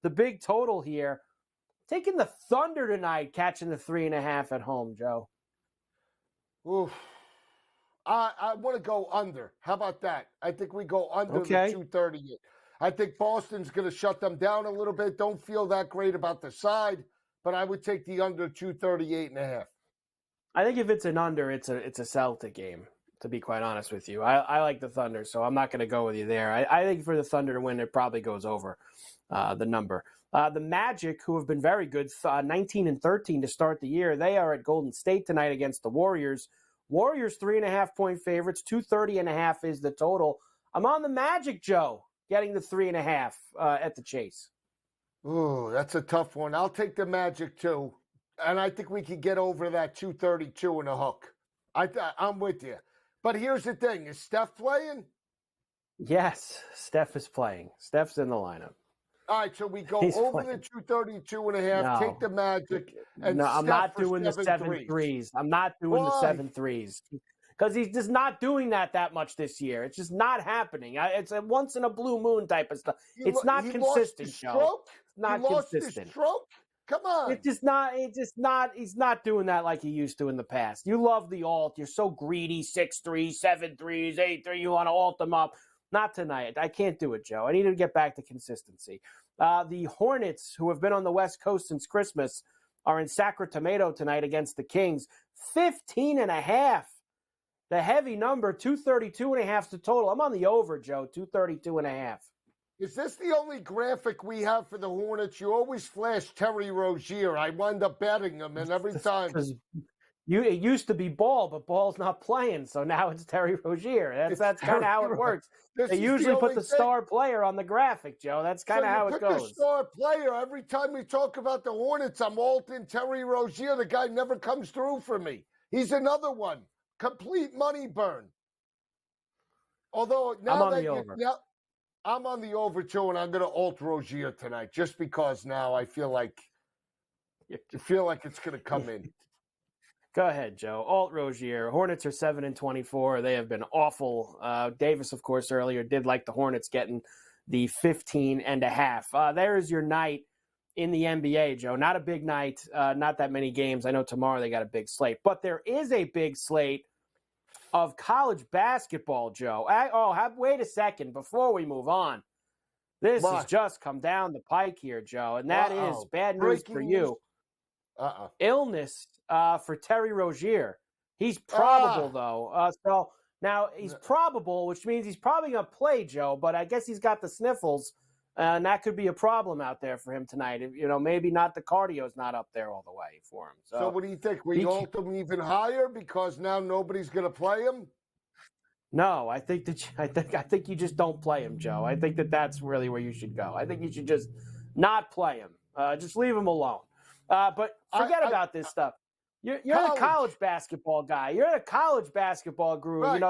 The big total here. Taking the Thunder tonight, catching the 3.5 at home, Joe. Oof. I want to go under. How about that? I think we go under the 230. I think Boston's going to shut them down a little bit. Don't feel that great about the side, but I would take the under 238.5. I think if it's an under, it's a Celtic game, to be quite honest with you. I like the Thunder, so I'm not going to go with you there. I think for the Thunder to win, it probably goes over the number. The Magic, who have been very good, 19-13 to start the year, they are at Golden State tonight against the Warriors. Warriors 3.5-point favorites, 230.5 is the total. I'm on the Magic, Joe, getting the 3.5 at the Chase. Ooh, that's a tough one. I'll take the Magic too, and I think we could get over that 232 and a hook. I'm with you. But here's the thing: is Steph playing? Yes, Steph is playing. Steph's in the lineup. All right, so we go over the 232.5, take the Magic, and I'm not doing the 7 threes. I'm not doing the 7 threes. Because he's just not doing that much this year. It's just not happening. It's a once in a blue moon type of stuff. It's not consistent, Joe. It's not consistent. Stroke? Come on. It's just not. He's not doing that like he used to in the past. You love the alt. You're so greedy. 6 threes, 7 threes, 8 3. You want to alt them up. Not tonight. I can't do it, Joe. I need to get back to consistency. The Hornets, who have been on the West Coast since Christmas, are in Sacramento tonight against the Kings. 15.5. The heavy number, 232.5 the total. I'm on the over, Joe, 232.5. Is this the only graphic we have for the Hornets? You always flash Terry Rozier. I wind up betting him, and every time. It used to be Ball, but Ball's not playing, so now it's Terry Rozier. That's kind of how it works. They usually put the star player on the graphic, Joe. That's kind of how it goes. The star player. Every time we talk about the Hornets, I'm alting Terry Rozier. The guy never comes through for me. He's another one. Complete money burn. Although now I'm on the over too, and I'm going to alt Rozier tonight just because now I feel like it's going to come in. Go ahead, Joe. Alt Rozier. Hornets are 7-24. They have been awful. Davis, of course, earlier did like the Hornets getting the 15.5. There's your night in the NBA, Joe. Not a big night. Not that many games. I know tomorrow they got a big slate, but there is a big slate of college basketball, Joe. Wait a second before we move on. This has just come down the pike here, Joe, and that is bad news for you. Illness for Terry Rozier. He's probable, though. So now he's probable, which means he's probably going to play, Joe, but I guess he's got the sniffles, and that could be a problem out there for him tonight. Maybe not the cardio's not up there all the way for him. So what do you think? We alt him even higher because now nobody's going to play him? No, I think you just don't play him, Joe. I think that's really where you should go. I think you should just not play him. Just leave him alone. But forget about this stuff. You're the college basketball guy. You're the college basketball guru. Right.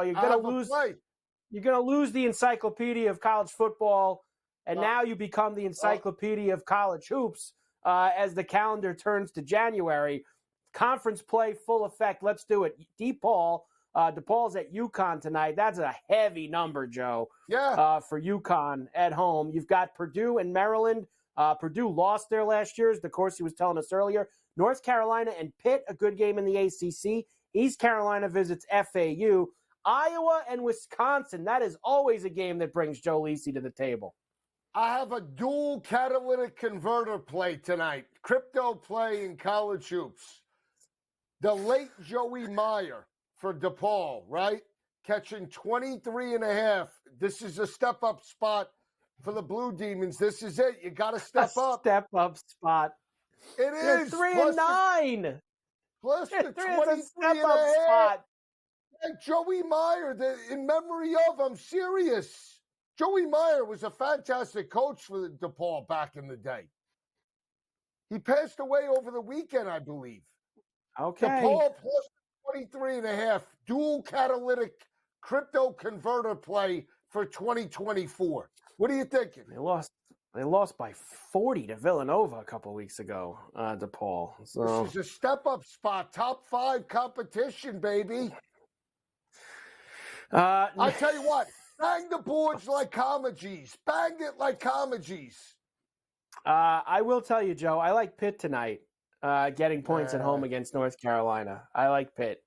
You're gonna lose the encyclopedia of college football, and now you become the encyclopedia of college hoops as the calendar turns to January. Conference play full effect. Let's do it. DePaul's at UConn tonight. That's a heavy number, Joe. Yeah. For UConn at home. You've got Purdue and Maryland. Purdue lost there last year, as DeCourcy was telling us earlier. North Carolina and Pitt, a good game in the ACC. East Carolina visits FAU. Iowa and Wisconsin, that is always a game that brings Joe Lisi to the table. I have a dual catalytic converter play tonight. Crypto play in college hoops. The late Joey Meyer for DePaul, right? catching 23.5. This is a step-up spot for the Blue Demons. This is it. You got to step up. Step-up spot. It They're is. 3-9. Plus the 23 step-up spot. And Joey Meyer, in memory of, I'm serious. Joey Meyer was a fantastic coach for the DePaul back in the day. He passed away over the weekend, I believe. Okay. DePaul plus 23.5. Dual catalytic crypto converter play for 2024. What are you thinking? They lost by 40 to Villanova a couple weeks ago, DePaul. So this is a step-up spot, top 5 competition, baby. I tell you what, bang the boards like Comagees. Bang it like Comagees. I will tell you, Joe, I like Pitt tonight, getting points at home against North Carolina. I like Pitt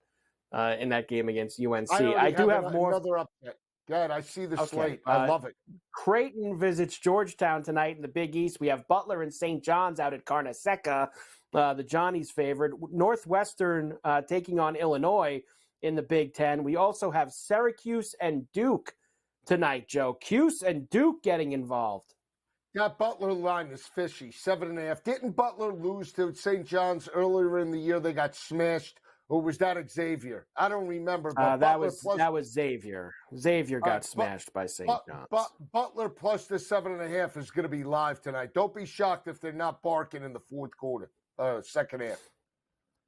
in that game against UNC. I do have more. Another upset. Good. I see the slate. I love it. Creighton visits Georgetown tonight in the Big East. We have Butler and St. John's out at Carneseca, the Johnnies' favorite. Northwestern taking on Illinois in the Big Ten. We also have Syracuse and Duke tonight, Joe. Cuse and Duke getting involved. That Butler line is fishy, 7.5. Didn't Butler lose to St. John's earlier in the year? They got smashed. Or was that Xavier? I don't remember. But that was Xavier. Xavier got smashed by St. John's. Butler plus the 7.5 is going to be live tonight. Don't be shocked if they're not barking in the fourth quarter, second half.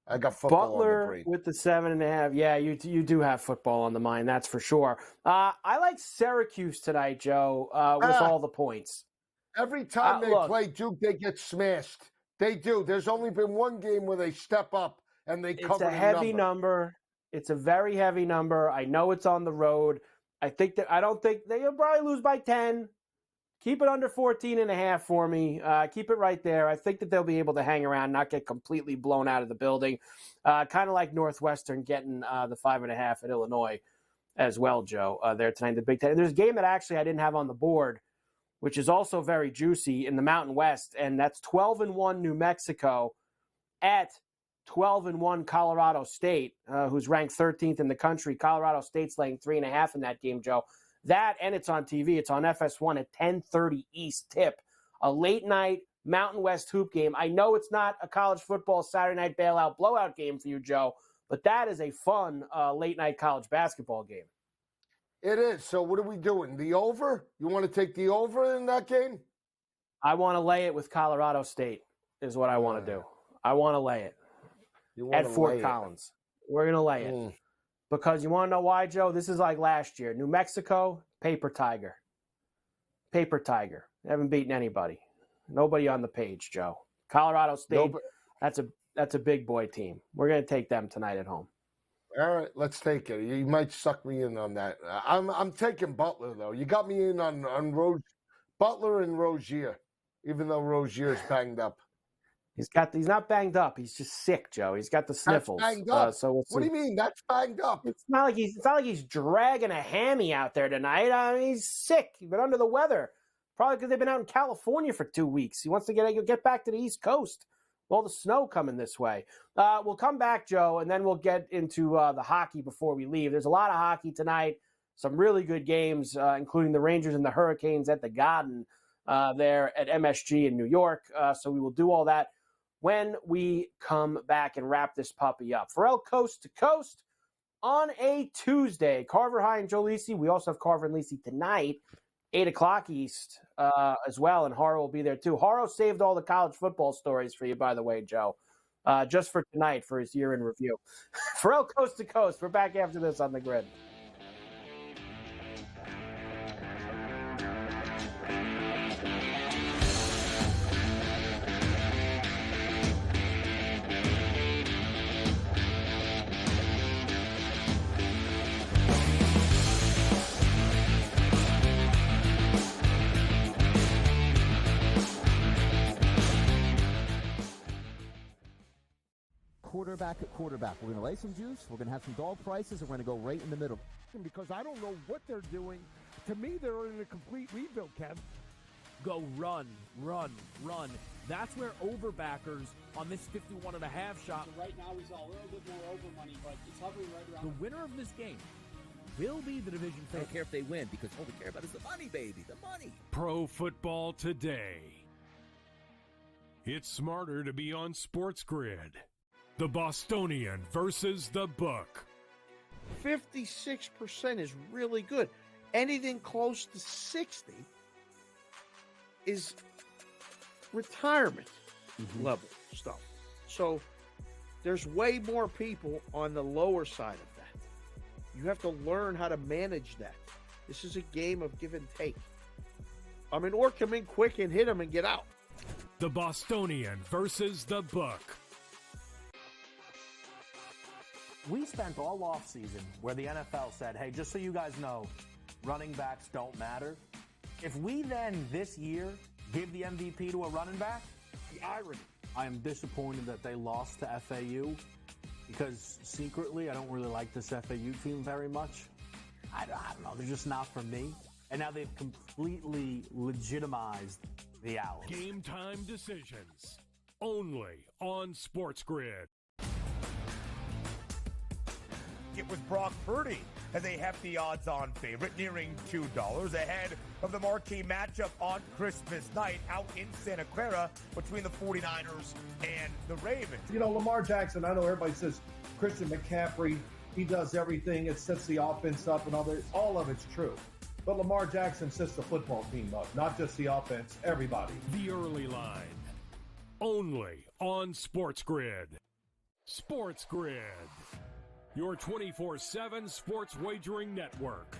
I got football Butler on the brain. with the 7.5. Yeah, you do have football on the mind. That's for sure. I like Syracuse tonight, Joe, with all the points. Every time they play Duke, they get smashed. They do. There's only been one game where they step up and they cover. It's a heavy number. It's a very heavy number. I know it's on the road. I don't think they'll probably lose by 10. Keep it under 14.5 for me. Keep it right there. I think that they'll be able to hang around, not get completely blown out of the building. Kind of like Northwestern getting the 5.5 at Illinois as well, Joe, there tonight in the Big Ten. And there's a game that actually I didn't have on the board, which is also very juicy in the Mountain West, and that's 12-1 New Mexico at 12-1 Colorado State, who's ranked 13th in the country. Colorado State's laying 3.5 in that game, Joe. That, and it's on TV. It's on FS1 at 10:30 East tip. A late night Mountain West hoop game. I know it's not a college football Saturday night bailout blowout game for you, Joe, but that is a fun late night college basketball game. It is. So what are we doing? The over? You want to take the over in that game? I want to lay it with Colorado State is what I want to do. I want to lay it at Fort Collins. We're going to lay it. Because you want to know why, Joe? This is like last year. New Mexico, paper tiger. Paper tiger. They haven't beaten anybody. Nobody on the page, Joe. Colorado State, that's a big boy team. We're going to take them tonight at home. All right, let's take it. You might suck me in on that. I'm taking Butler, though. You got me in on Butler and Rozier, even though Rozier's banged up. He's not banged up. He's just sick, Joe. He's got the sniffles. That's banged up. So we'll see. What do you mean? That's banged up. It's not like he's dragging a hammy out there tonight. I mean, he's sick. He's been under the weather. Probably because they've been out in California for 2 weeks. He wants to get back to the East Coast. All the snow coming this way. We'll come back, Joe, and then we'll get into the hockey before we leave. There's a lot of hockey tonight. Some really good games, including the Rangers and the Hurricanes at the Garden there at MSG in New York. So we will do all that when we come back and wrap this puppy up. Ferrall Coast to Coast on a Tuesday. Carver High and Joe Lisi. We also have Carver and Lisi tonight, 8 o'clock East as well, and Haro will be there too. Haro saved all the college football stories for you, by the way, Joe, just for tonight for his year in review. Ferrall Coast to Coast. We're back after this on the Grid. Quarterback at quarterback. We're going to lay some juice. We're going to have some dog prices, and we're going to go right in the middle. Because I don't know what they're doing. To me, they're in a complete rebuild, Kev. Go run, run, run. That's where overbackers on this 51.5 shot. So right now he's a little bit more over money, but it's hovering right around. The winner of this game will be the division I favorite. don't care if they win because all we care about is the money, baby. The money. Pro Football Today. It's smarter to be on SportsGrid. The Bostonian versus the book. 56% is really good. Anything close to 60 is retirement level stuff. So there's way more people on the lower side of that. You have to learn how to manage that. This is a game of give and take. I mean, or come in quick and hit them and get out. The Bostonian versus the book. We spent all offseason where the NFL said, hey, just so you guys know, running backs don't matter. If we then this year give the MVP to a running back, the irony. I am disappointed that they lost to FAU because secretly I don't really like this FAU team very much. I don't know. They're just not for me. And now they've completely legitimized the Owls. Game time decisions. Only on SportsGrid. It was Brock Purdy as a hefty odds-on favorite, nearing $2 ahead of the marquee matchup on Christmas night out in Santa Clara between the 49ers and the Ravens. You know, Lamar Jackson, I know everybody says Christian McCaffrey, he does everything. It sets the offense up and all of it's true. But Lamar Jackson sets the football team up, not just the offense, everybody. The early line. Only on SportsGrid. SportsGrid. Your 24/7 sports wagering network.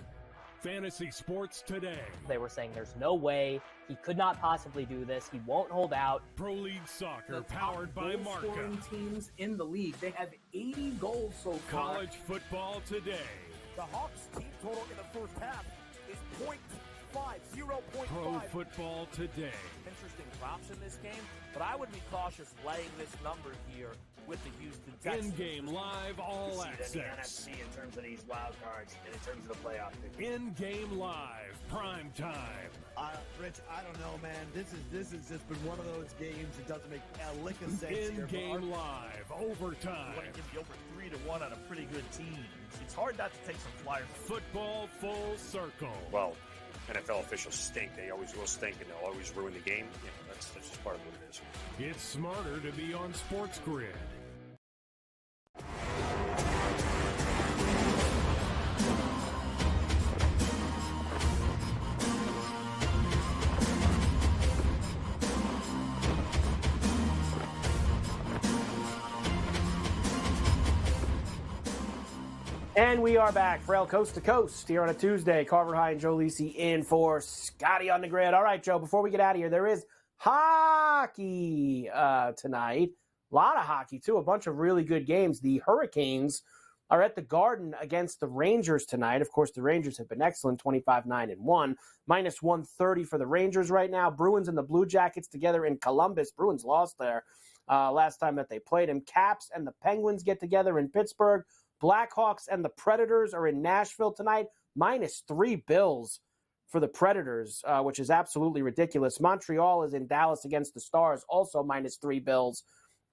Fantasy Sports Today. They were saying there's no way he could not possibly do this. He won't hold out. Pro League Soccer The powered by goal Marca. scoring teams in the league. They have 80 goals so far. College Football Today. The Hawks team total in the first half is 0.5, 0.5. Pro Football Today. Interesting props in this game, but I would be cautious laying this number here with the Houston Texans. In-game live all You see it in the access. NFC in terms of these wild cards and in terms of the playoff picture. In-game live prime time. Rich, I don't know, man. This has just been one of those games that doesn't make a lick of sense here. In-game live overtime. You want to give the over 3-1 on a pretty good team. It's hard not to take some flyers. Football full circle. Well, NFL officials stink. They always will stink, and they'll always ruin the game. That's just part of what it is. It's smarter to be on SportsGrid. And we are back. Ferrall Coast to Coast here on a Tuesday. Carver High and Joe Lisi in for Scotty on the grid. All right, Joe, before we get out of here, there is hockey tonight. A lot of hockey, too. A bunch of really good games. The Hurricanes are at the Garden against the Rangers tonight. Of course, the Rangers have been excellent, 25-9-1. Minus 130 for the Rangers right now. Bruins and the Blue Jackets together in Columbus. Bruins lost there last time that they played him. Caps and the Penguins get together in Pittsburgh. Blackhawks and the Predators are in Nashville tonight. Minus 3 Bills for the Predators, which is absolutely ridiculous. Montreal is in Dallas against the Stars, also minus 3 Bills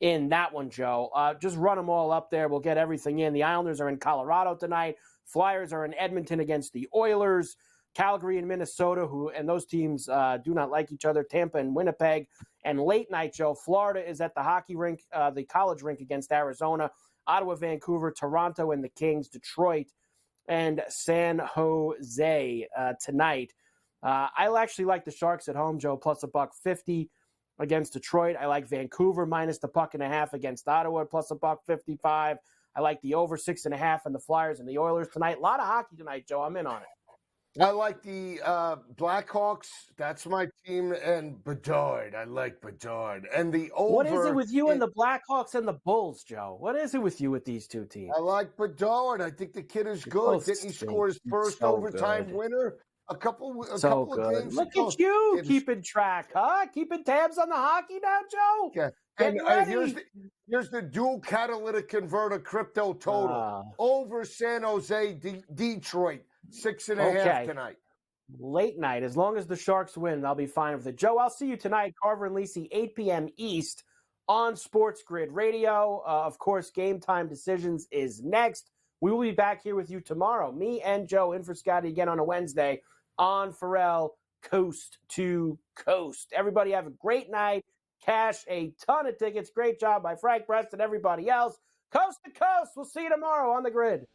in that one, Joe. Just run them all up there. We'll get everything in. The Islanders are in Colorado tonight. Flyers are in Edmonton against the Oilers. Calgary and Minnesota, and those teams do not like each other. Tampa and Winnipeg. And late night, Joe, Florida is at the hockey rink, the college rink against Arizona. Ottawa, Vancouver, Toronto, and the Kings, Detroit, and San Jose tonight. I actually like the Sharks at home, Joe, plus $1.50 against Detroit. I like Vancouver minus the $1.50 against Ottawa, plus $1.55. I like the over 6.5 and the Flyers and the Oilers tonight. A lot of hockey tonight, Joe. I'm in on it. I like the Blackhawks. That's my team. And Bedard. I like Bedard. And the over. What is it with you and the Blackhawks and the Bulls, Joe? What is it with you with these two teams? I like Bedard. I think the kid is good. Didn't he score his first overtime winner? A couple of games Look ago. at you keeping track, huh? Keeping tabs on the hockey now, Joe? Yeah. And here's the dual catalytic converter crypto total. Over San Jose, Detroit. 6.5 tonight. Late night. As long as the Sharks win, I'll be fine with it. Joe, I'll see you tonight, Carver and Lisi, 8 p.m. East on SportsGrid Radio. Of course, Game Time Decisions is next. We will be back here with you tomorrow. Me and Joe in for Scotty again on a Wednesday on Ferrall Coast to Coast. Everybody have a great night. Cash a ton of tickets. Great job by Frank Brest and everybody else. Coast to Coast. We'll see you tomorrow on the grid.